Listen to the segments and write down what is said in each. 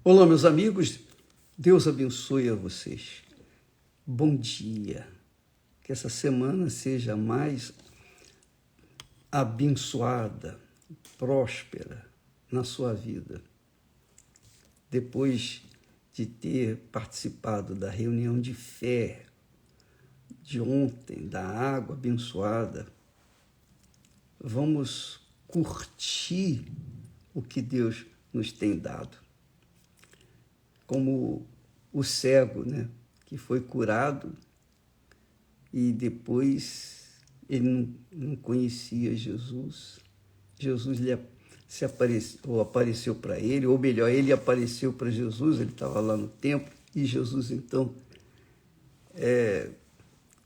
Olá, meus amigos, Deus abençoe a vocês. Bom dia, que essa semana seja mais abençoada, próspera na sua vida. Depois de ter participado da reunião de fé de ontem, da água abençoada, vamos curtir o que Deus nos tem dado. Como o cego, que foi curado e depois ele não conhecia Jesus. Jesus apareceu para ele, ou melhor, ele apareceu para Jesus, ele estava lá no templo, e Jesus então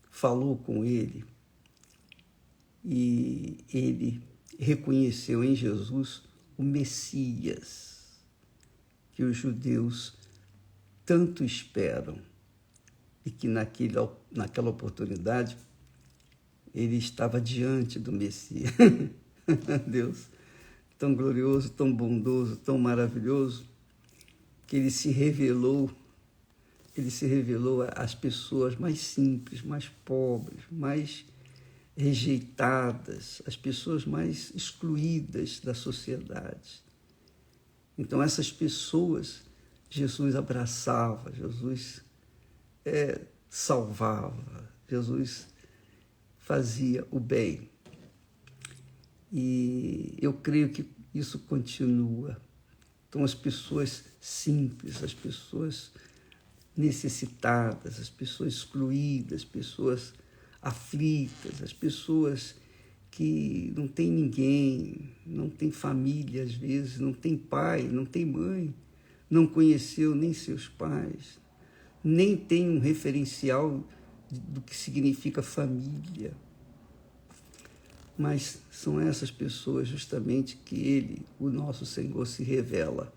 falou com ele, e ele reconheceu em Jesus o Messias, que os judeus tanto esperam, e que naquela oportunidade ele estava diante do Messias. Deus, tão glorioso, tão bondoso, tão maravilhoso, que ele se revelou às pessoas mais simples, mais pobres, mais rejeitadas, as pessoas mais excluídas da sociedade. Então, essas pessoas Jesus abraçava, Jesus salvava, Jesus fazia o bem. E eu creio que isso continua. Então, as pessoas simples, as pessoas necessitadas, as pessoas excluídas, as pessoas aflitas, as pessoas que não têm ninguém, não têm família às vezes, não tem pai, não tem mãe, não conheceu nem seus pais, nem tem um referencial do que significa família. Mas são essas pessoas justamente que Ele, o nosso Senhor, se revela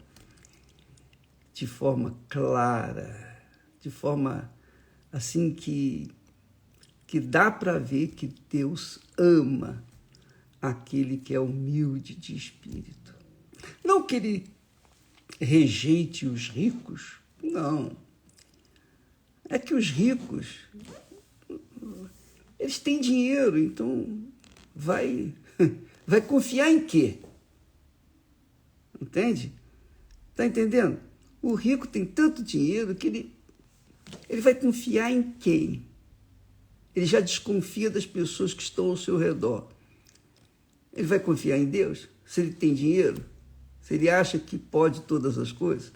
de forma clara, de forma assim que dá para ver que Deus ama aquele que é humilde de espírito. Não que Ele rejeite os ricos, não. É que os ricos, eles têm dinheiro, então vai confiar em quê? Entende? Está entendendo? O rico tem tanto dinheiro que ele vai confiar em quem? Ele já desconfia das pessoas que estão ao seu redor. Ele vai confiar em Deus? Se ele tem dinheiro? Se ele acha que pode todas as coisas?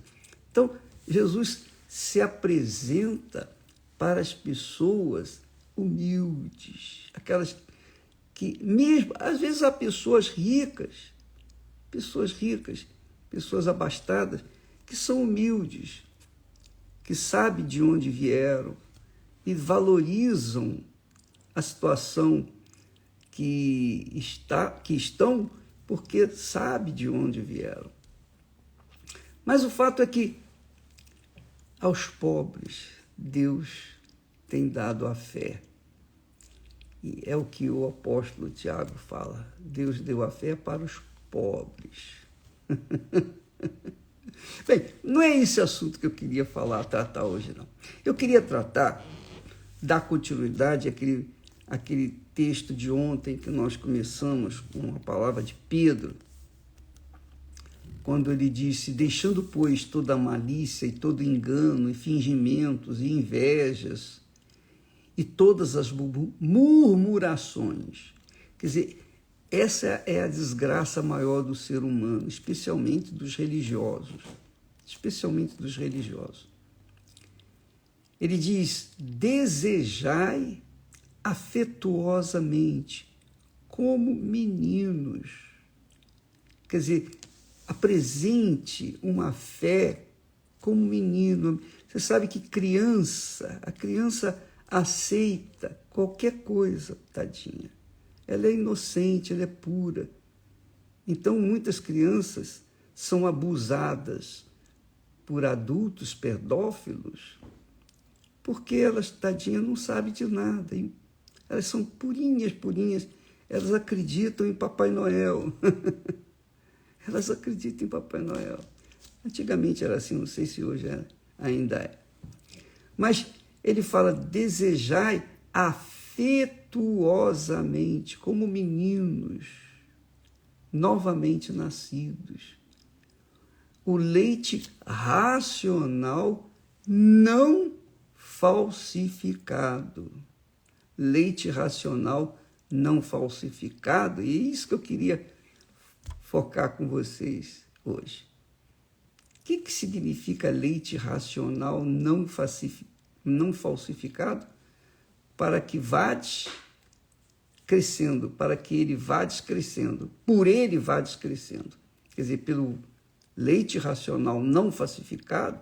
Então, Jesus se apresenta para as pessoas humildes, aquelas que, mesmo, às vezes há pessoas ricas, pessoas abastadas, que são humildes, que sabem de onde vieram e valorizam a situação que estão, porque sabe de onde vieram. Mas o fato é que aos pobres Deus tem dado a fé. E é o que o apóstolo Tiago fala. Deus deu a fé para os pobres. Bem, não é esse assunto que eu queria tratar hoje, não. Eu queria dar continuidade àquele texto de ontem que nós começamos com a palavra de Pedro, quando ele disse: deixando, pois, toda a malícia e todo engano e fingimentos e invejas e todas as murmurações. Quer dizer, essa é a desgraça maior do ser humano, especialmente dos religiosos. Ele diz: desejai afetuosamente, como meninos. Quer dizer, apresente uma fé como menino. Você sabe que a criança aceita qualquer coisa, tadinha. Ela é inocente, ela é pura. Então, muitas crianças são abusadas por adultos pedófilos, porque elas, tadinha, não sabem de nada. Elas são purinhas, elas acreditam em Papai Noel. Elas acreditam em Papai Noel. Antigamente era assim, não sei se hoje ainda é. Mas ele fala, desejai afetuosamente, como meninos novamente nascidos, o leite racional não falsificado. Leite racional não falsificado, e é isso que eu queria focar com vocês hoje. O que significa leite racional não falsificado? Para que vades crescendo, para que ele vades crescendo, por ele vades crescendo. Quer dizer, pelo leite racional não falsificado,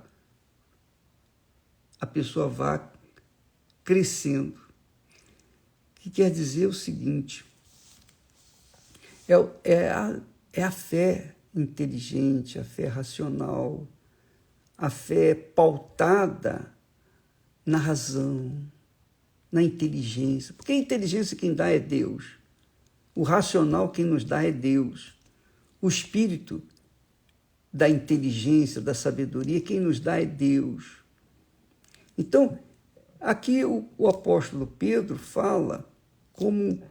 a pessoa vai crescendo. O que quer dizer o seguinte, é a fé inteligente, a fé racional, a fé pautada na razão, na inteligência. Porque a inteligência quem dá é Deus. O racional quem nos dá é Deus. O espírito da inteligência, da sabedoria, quem nos dá é Deus. Então, aqui o apóstolo Pedro fala como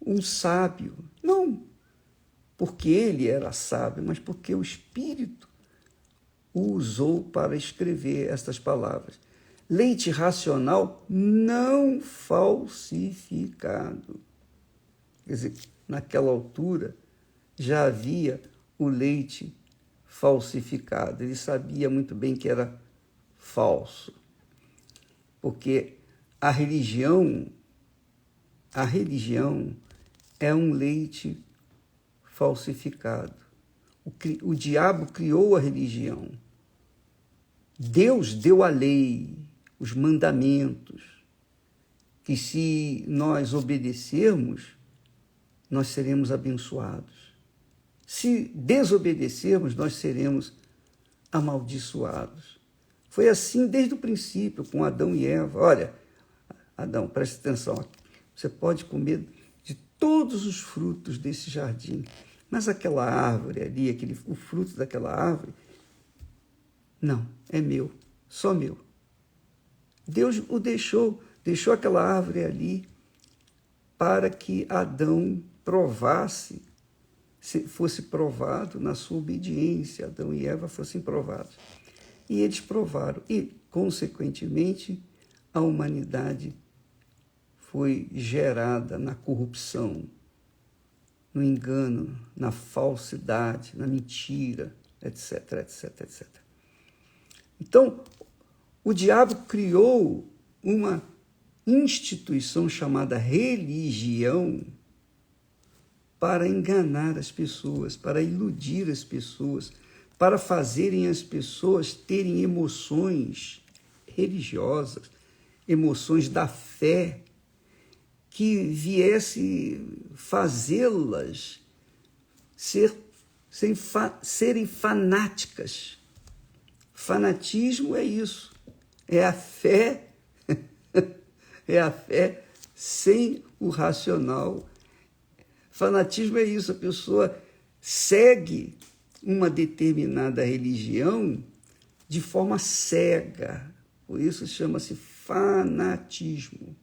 um sábio, não porque ele era sábio, mas porque o Espírito o usou para escrever estas palavras. Leite racional não falsificado. Quer dizer, naquela altura já havia o leite falsificado. Ele sabia muito bem que era falso, porque a religião é um leite falsificado. O diabo criou a religião. Deus deu a lei, os mandamentos, que se nós obedecermos, nós seremos abençoados. Se desobedecermos, nós seremos amaldiçoados. Foi assim desde o princípio, com Adão e Eva. Olha, Adão, preste atenção aqui. Você pode comer de todos os frutos desse jardim, mas aquela árvore ali, o fruto daquela árvore, não, é meu, só meu. Deus o deixou aquela árvore ali para que Adão fosse provado na sua obediência. Adão e Eva fossem provados. E eles provaram. E, consequentemente, a humanidade foi gerada na corrupção, no engano, na falsidade, na mentira, etc, etc, etc. Então, o diabo criou uma instituição chamada religião para enganar as pessoas, para iludir as pessoas, para fazerem as pessoas terem emoções religiosas, emoções da fé, que viesse fazê-las serem fanáticas. Fanatismo é isso, é a fé, é a fé sem o racional. Fanatismo é isso, a pessoa segue uma determinada religião de forma cega, por isso chama-se fanatismo.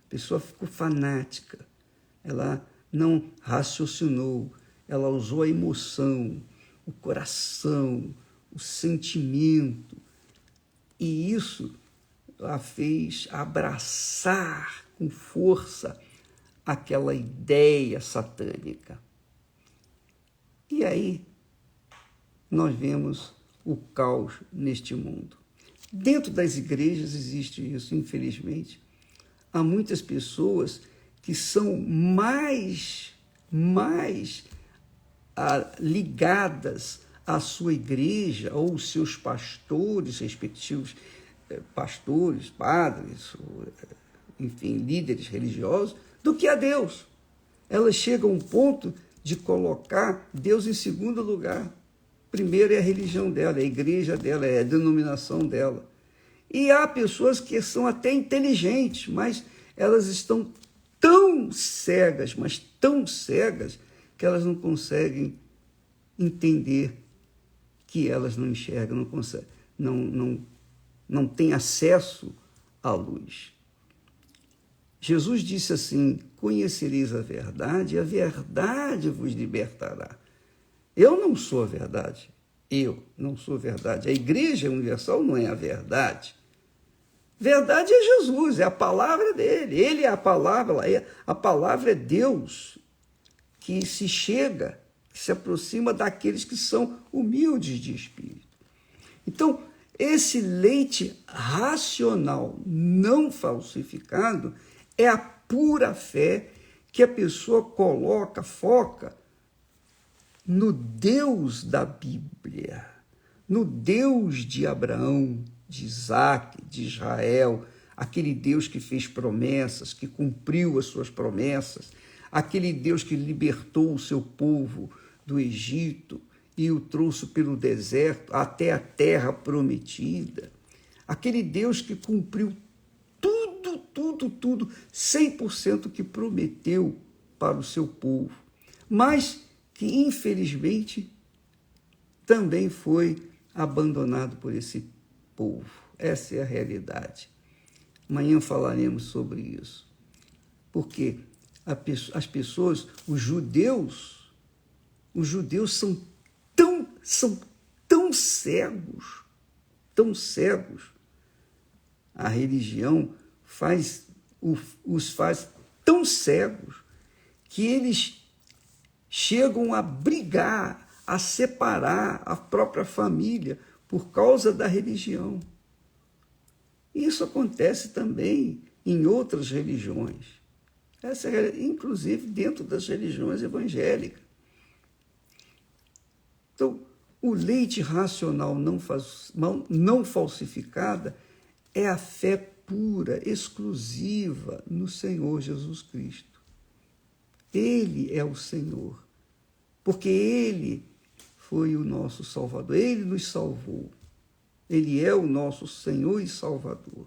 A pessoa ficou fanática, ela não raciocinou, ela usou a emoção, o coração, o sentimento, e isso a fez abraçar com força aquela ideia satânica. E aí nós vemos o caos neste mundo. Dentro das igrejas existe isso, infelizmente. Há muitas pessoas que são mais ligadas à sua igreja ou os seus pastores, respectivos pastores, padres, enfim, líderes religiosos, do que a Deus. Elas chegam a um ponto de colocar Deus em segundo lugar. Primeiro é a religião dela, é a igreja dela, é a denominação dela. E há pessoas que são até inteligentes, mas elas estão tão cegas, que elas não conseguem entender que elas não enxergam, não conseguem, não têm acesso à luz. Jesus disse assim: conhecereis a verdade, e a verdade vos libertará. Eu não sou a verdade. Eu não sou a verdade. A Igreja Universal não é a verdade. Verdade é Jesus, é a palavra dele. Ele é a palavra é Deus que se chega, que se aproxima daqueles que são humildes de espírito. Então, esse leite racional não falsificado é a pura fé que a pessoa foca no Deus da Bíblia, no Deus de Abraão, de Isaac, de Israel, aquele Deus que fez promessas, que cumpriu as suas promessas, aquele Deus que libertou o seu povo do Egito e o trouxe pelo deserto até a terra prometida, aquele Deus que cumpriu tudo, 100% que prometeu para o seu povo, mas que infelizmente também foi abandonado por esse povo. Essa é a realidade. Amanhã falaremos sobre isso. Porque as pessoas, os judeus são tão cegos, a religião os faz tão cegos que eles chegam a brigar, a separar a própria família por causa da religião. Isso acontece também em outras religiões, inclusive dentro das religiões evangélicas. Então, o leite racional não falsificada é a fé pura, exclusiva no Senhor Jesus Cristo. Ele é o Senhor, porque Ele foi o nosso Salvador, Ele nos salvou. Ele é o nosso Senhor e Salvador.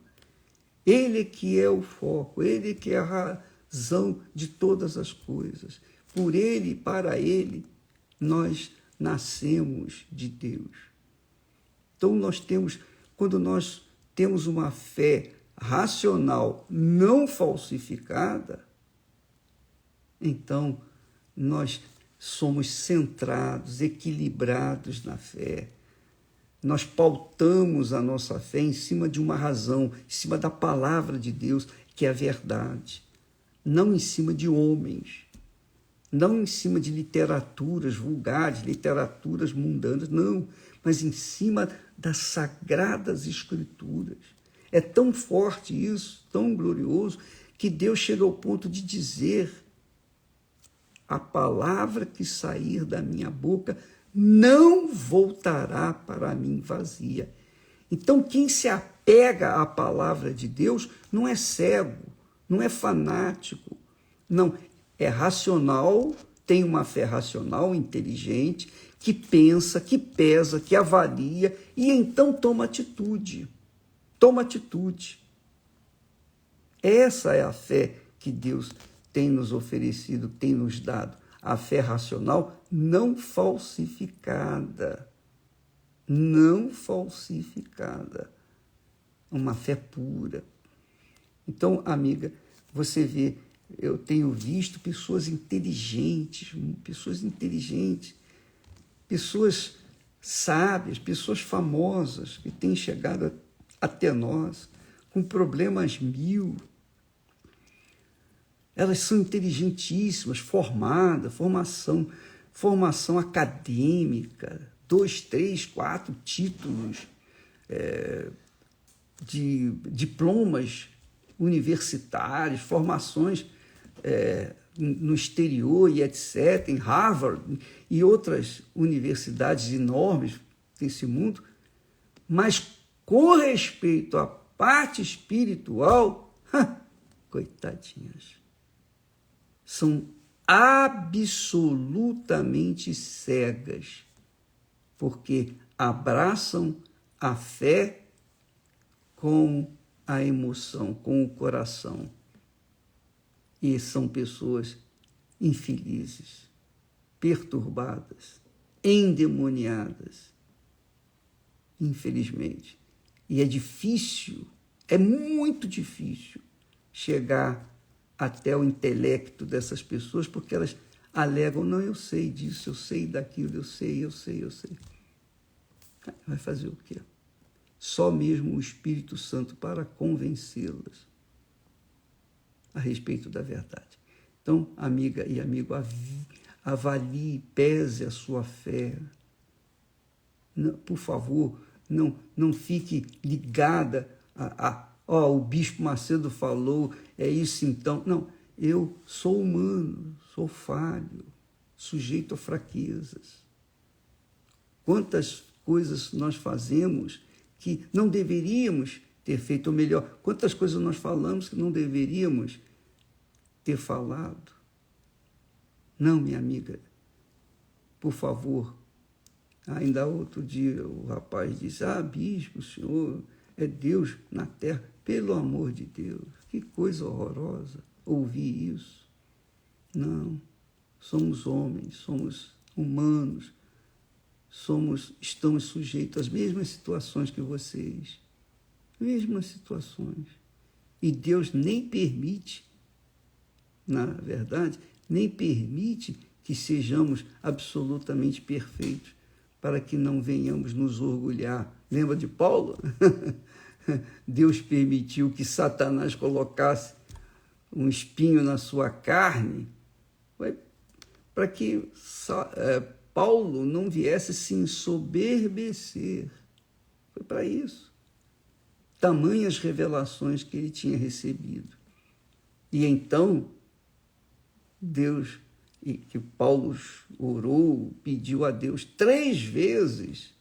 Ele que é o foco, Ele que é a razão de todas as coisas. Por Ele e para Ele, nós nascemos de Deus. Então, quando nós temos uma fé racional não falsificada, então nós somos centrados, equilibrados na fé. Nós pautamos a nossa fé em cima de uma razão, em cima da palavra de Deus, que é a verdade. Não em cima de homens, não em cima de literaturas vulgares, literaturas mundanas, não, mas em cima das sagradas escrituras. É tão forte isso, tão glorioso, que Deus chega ao ponto de dizer: a palavra que sair da minha boca não voltará para mim vazia. Então, quem se apega à palavra de Deus não é cego, não é fanático, não, é racional, tem uma fé racional, inteligente, que pensa, que pesa, que avalia e então toma atitude. Toma atitude. Essa é a fé que Deus tem nos oferecido, tem nos dado. A fé racional não falsificada. Não falsificada. Uma fé pura. Então, amiga, você vê, eu tenho visto pessoas inteligentes, pessoas sábias, pessoas famosas que têm chegado até nós com problemas mil. Elas são inteligentíssimas, formação acadêmica, 2, 3, 4 títulos, de diplomas universitários, formações no exterior e etc., em Harvard e outras universidades enormes desse mundo, mas com respeito à parte espiritual, coitadinhas, são absolutamente cegas, porque abraçam a fé com a emoção, com o coração. E são pessoas infelizes, perturbadas, endemoniadas, infelizmente. E é difícil, é muito difícil chegar até o intelecto dessas pessoas, porque elas alegam, não, eu sei disso, eu sei daquilo, eu sei. Vai fazer o quê? Só mesmo o Espírito Santo para convencê-las a respeito da verdade. Então, amiga e amigo, avalie, pese a sua fé. Não, por favor, não fique ligada o Bispo Macedo falou, é isso então. Não, eu sou humano, sou falho, sujeito a fraquezas. Quantas coisas nós fazemos que não deveríamos ter feito, ou melhor, quantas coisas nós falamos que não deveríamos ter falado. Não, minha amiga, por favor. Ainda outro dia o rapaz disse, bispo, o senhor é Deus na terra. Pelo amor de Deus, que coisa horrorosa ouvir isso. Não, somos homens, somos humanos, estamos sujeitos às mesmas situações que vocês. Mesmas situações. E Deus nem permite, na verdade, nem permite que sejamos absolutamente perfeitos, para que não venhamos nos orgulhar. Lembra de Paulo? Deus permitiu que Satanás colocasse um espinho na sua carne, para que Paulo não viesse se ensoberbecer. Foi para isso. Tamanhas revelações que ele tinha recebido. E então, Deus, que Paulo orou, pediu a Deus 3 vezes,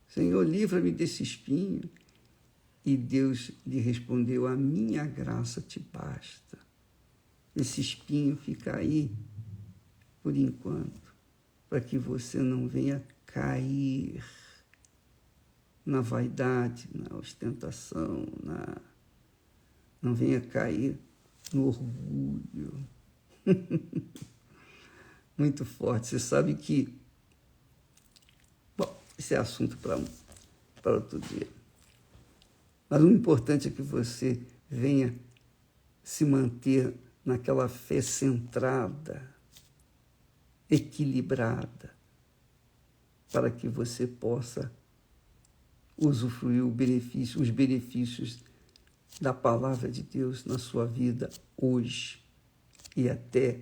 Senhor, livra-me desse espinho. E Deus lhe respondeu, a minha graça te basta. Esse espinho fica aí, por enquanto, para que você não venha cair na vaidade, na ostentação, não venha cair no orgulho. Muito forte. Você sabe que... Bom, esse é assunto para outro dia. Mas o importante é que você venha se manter naquela fé centrada, equilibrada, para que você possa usufruir os benefícios da palavra de Deus na sua vida hoje e até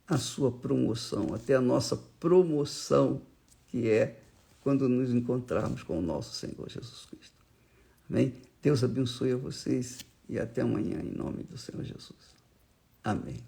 a sua promoção, até a nossa promoção, que é quando nos encontrarmos com o nosso Senhor Jesus Cristo. Amém? Deus abençoe a vocês e até amanhã, em nome do Senhor Jesus. Amém.